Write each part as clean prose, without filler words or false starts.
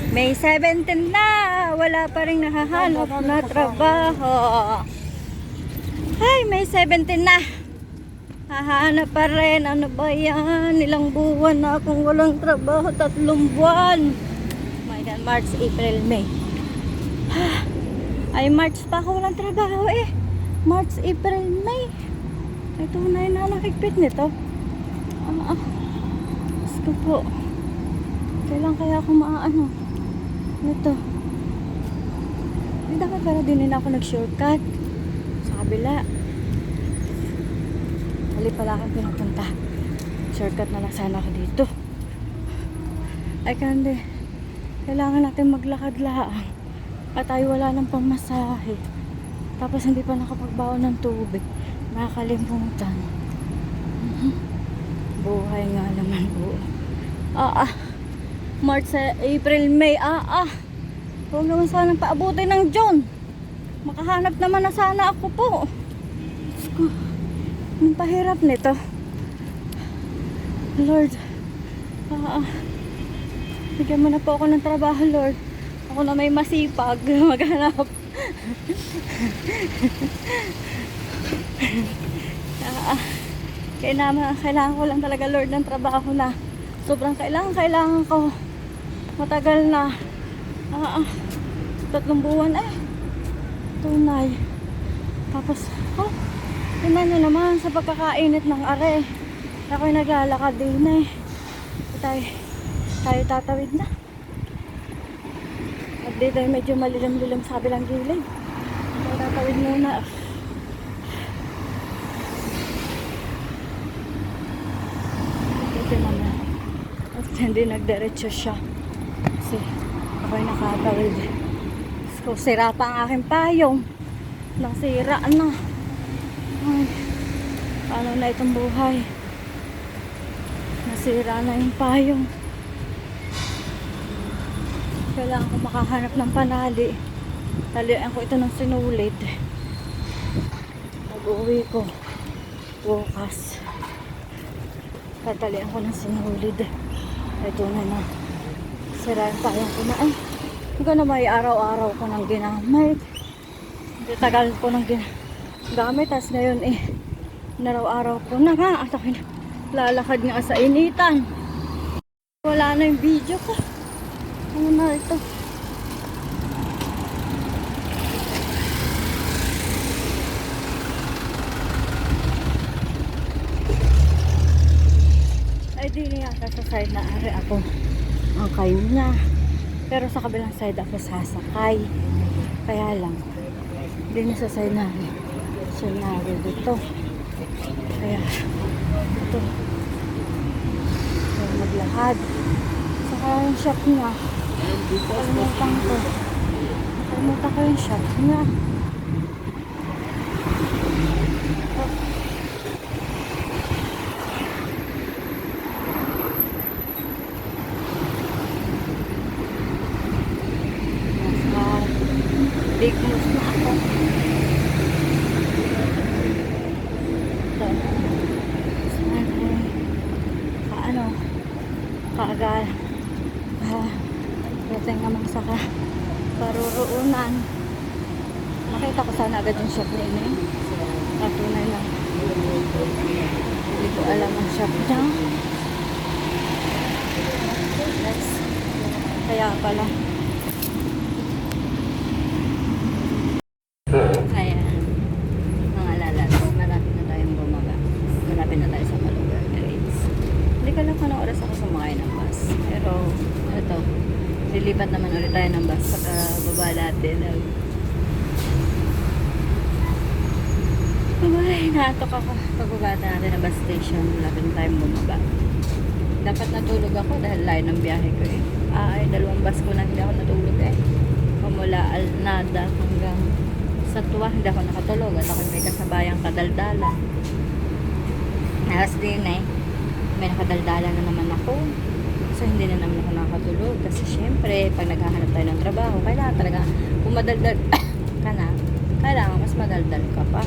May 17 na. Wala pa rin nahahanap na trabaho. Ay, may 17 na. Hahanap pa rin. Ano ba yan? Ilang buwan na akong walang trabaho. 3 buwan. My God, March, April, May. Ay, March pa ako walang trabaho eh. March, April, May. Ito na yun na nakikpit nito. Diyos ko po. Kailan kaya ako maaano? Ito. Dapat pala din ako nag-shortcut. Sa kabila. Mali pala akong pinupunta. Shortcut na lang sana ako dito. Ay kandi. Kailangan natin maglakad lang. At tayo wala ng pamasahe. Tapos hindi pa nakapagbaon ng tubig. Nakakalimutan. Buhay nga naman po. March, April, May. Huwag naman sanang paabutin ng June. Makahanap naman na sana ako po. Diyos ko. Ang pahirap nito. Lord. Bigyan mo na po ako ng trabaho, Lord. Ako na may masipag. Maghanap. Kailangan ko lang talaga, Lord, ng trabaho na sobrang kailangan ko. Matagal na. 3 buwan eh. Tunay. Tapos, tingnan nyo naman sa pagkakainit ng are. Ako'y naglalakad din eh. Tayo tatawid na. At dito medyo malilim-lilim sa kabilang gilid. Tayo tatawid muna. Ito naman. At hindi nagdiretso siya. Kasi ako'y nakatawid. So, sira pa ang aking payong. Nasira na. Ay, paano na itong buhay? Nasira na yung payong. Kailangan ko makahanap ng panali. Talian ko ito ng sinulit. Pag-uwi ko bukas, tatalian ko ng sinulid. Ito na. Sira yung payong ko na. Ay, hindi na may araw-araw ko nang ginamit. Hindi tagal ko nang ginamit. Tapos ngayon naraw-araw ko na nga. At akin lalakad nga sa initan. Wala na yung video ko. Ano na ito? Ay di niya sa side na ari ako ang kayo niya. Pero sa kabilang side ako sasakay. Kaya lang hindi na sa side na ari. So nari dito. Kaya dito maglakad. Saka yung shop niya. Kalimutan ko yung shop niya. Big moves na ako. Kaagal. Dating naman sa paruruunan. Nakita ko sana agad yung shop niya eh. Katunay lang. Hindi ko alam ang shop niya. Kaya pala. Ayan. Mga lalas. Malapit na tayong bumaga. Malapit na tayo sa Malugar Grades. Hindi ko lang kung anong oras ako sumakay ng bus. Pero, ito. Lilipat naman ulit tayo ng bus. Saka baba natin. Ay, naatok ako. Pagbaba natin ng bus station. Malapit na tayong bumaba. Dapat natulog ako dahil layo ng biyahe ko eh. Ay, 2 bus ko na hindi ako natulog eh. Mula Alnada hanggang sa Tuwa, hindi ako nakatulog at ako may kasabayang kadaldala. Alas din eh, may nakadaldala na naman ako. So hindi na naman ako nakatulog kasi syempre, pag naghahanap tayo ng trabaho, kailangan talaga, kung madaldal ka na, kailangan mas madaldal ka pa.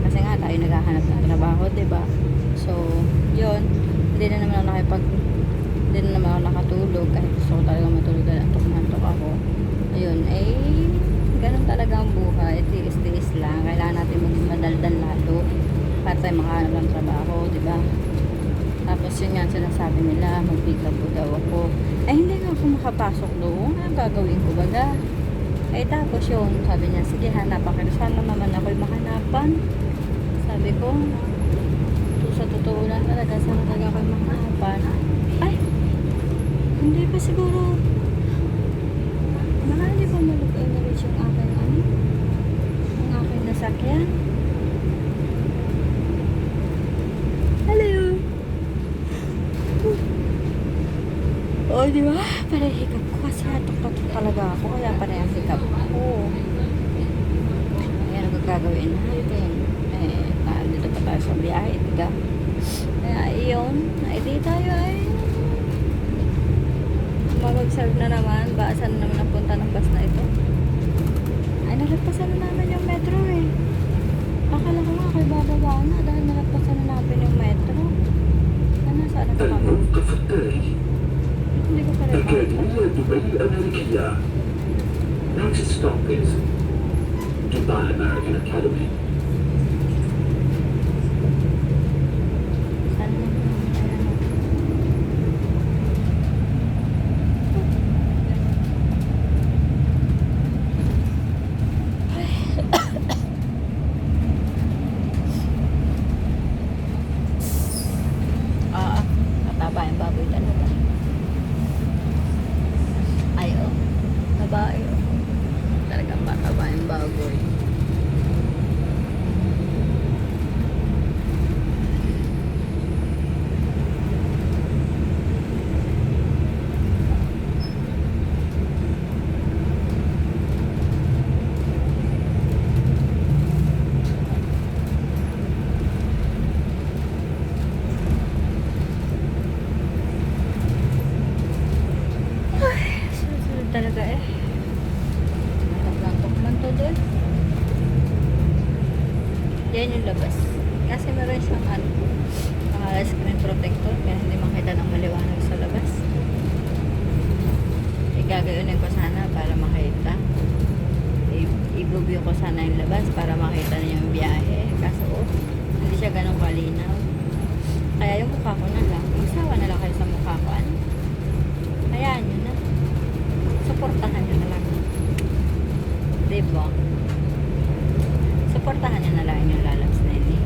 Kasi nga tayo naghahanap ng trabaho, diba? So, yun, hindi na naman ako nakatulog kahit gusto ko talaga matulog dahil antok na. part-time makahanap ng trabaho, di ba? Tapos yun nga sinasabi nila, mag-pick up po daw ako. Ay, hindi nga ako makapasok doon. Anong gagawin ko baga? Ay, tapos yun, sabi niya, sige, hanapan ka. Sana naman ako'y mahanapan. Sabi ko, sa totoo lang talaga, sana talaga ako'y mahanapan. Ay, hindi pa siguro. Baka hindi pa malugay na rin yung aking ang aking nasakyan. Hello! Oh, di ba? Parang hikap ko kasi hatok-hatok talaga ako. Kaya parang ang hikap ko. Ayan ang gagawin natin. Dito pa tayo sa biyahe, diga. Kaya iyon, hindi tayo ay mag-serve na naman. Baasan na naman ang punta ng bus na ito. Ay, nalagpasan na namin yung metro eh. Akala ko nga ako'y bababa na dahil nalagpasan na namin yung metro. Ano, saan na kami? Hindi ko pa rin أكاديمية دبي الأمريكية. Next stop is Dubai American Academy. Saan na naman? Mataba yung baboy talaga. Ay, oh. Babae, oh. Talagang mataba yung baboy. Sunod talaga eh. Nakaplantok man to doon. Yan yung labas. Kasi meron siyang screen protector kaya hindi makita ng maliwanag sa labas. Gagawin ko sana para makita. I-view ko sana yung labas para makita niyo yung biyahe. Kaso hindi siya ganun kalinaw. Kaya yung mukha ko na lang. Magsawa na lang kayo sa mukha ko. Ano? Hayaan nyo na. Suportahan nyo na lang. Diba? Suportahan nyo na lang yung lalabs na yun eh.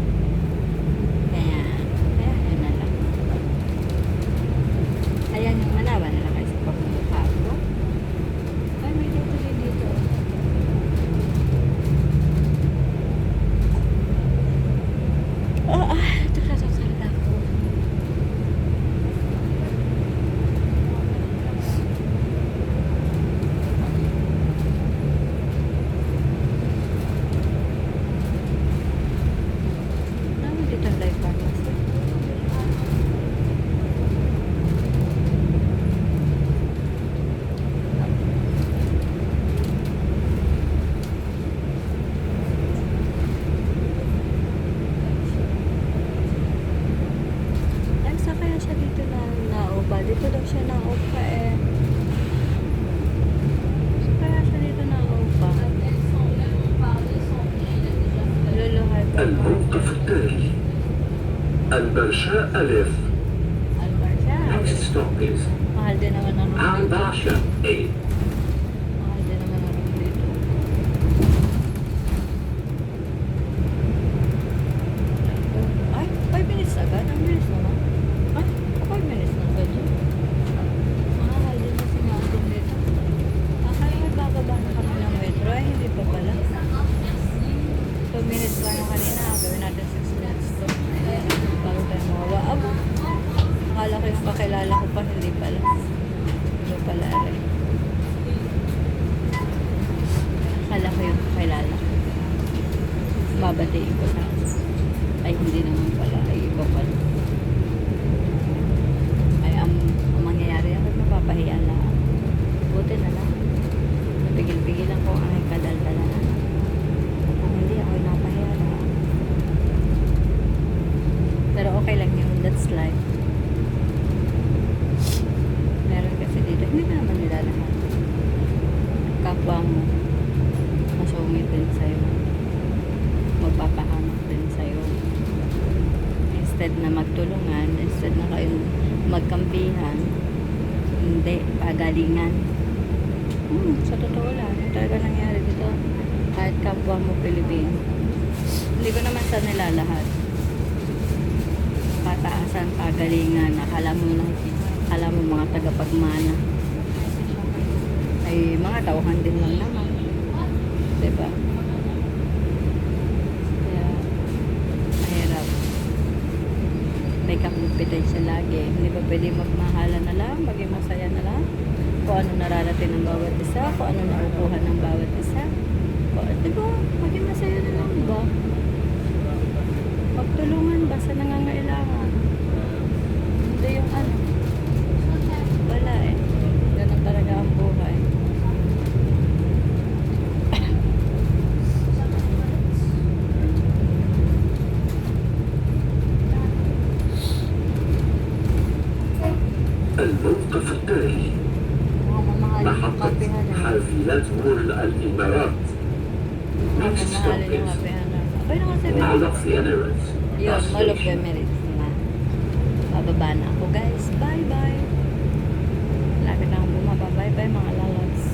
Kaya yun na lang. Ayan yung manawa na lang kayo sa pagmumukha ko. Ay, may dito dito. Talaga ako. Dito ang live pharmacy. Ay, sa kaya siya dito na naupa? Dito daw siya naupa eh. Sa kaya siya dito naupa? Luluhay pa. الموقف التالي البرشاء ألف. Albarca. Next stop is Mahal din naman ang room dito. Al-Basha A. Mahal din naman ang room dito. Ay, 5 minutes agad. Ang bilis naman. Ay, 5 minutes na agad yun. Mahal din kasi nga ang room dito. Akala may bababa na kami ng metro. Ay, hindi pa pala. 2 minutes lang yung kanina. Gawin natin 6 minutes to. Bago tayo mawawa. Aba. Akala ko yung kakilala ko pa. Hindi pala. Hindi pala rin. Akala ko yung kakilala ko. Babatiin ko na. Ay, hindi naman pala. Ay, iba pala. Ay, ang mangyayari ako, mapapahiya na. Buti na lang. Napigil-pigilan ko ang aking kadal-dalanan. Kung hindi ako napahiya na. Pero okay lang yun. That's life. Meron kasi dito. Hindi ka naman nila lahat. Kapwa mo. Masungit din sa'yo. Magpapahamak din sa'yo. instead na magtulungan, instead na kayo magkampihan, hindi, pagalingan. Sa totoo lang, yung talaga nangyari dito, kahit kapwa mo Pilipino. Hindi ko naman sa nila lahat. Pataasan, pagalingan, akala mo mga tagapagmana. Ay, mga tauhan din lang naman. Diba? Kaya, mahirap. May kakumpetensya lagi. Hindi ba pwede magmahala na lang, maging masaya na lang? Kung ano nararating ng bawat isa, kung ano nakukuha ng bawat isa. Diba? Maging masaya na lang, diba? Magtulungan ba sa nangangailangan? Hindi yung ano. Wala eh. Ganun talaga ang buhay. الموقف التالي Mga mamahalin yung محطة kapihan eh. حافلات مول الإمارات. Mga Next stop mamahalin yung is kapihan. Okay na kasi. Malak Emirates. Yun, Bus Mall of station. Emirates na. Bababa na ako guys. Bye bye. Lapit na akong bumaba. Bye bye mga lalabs.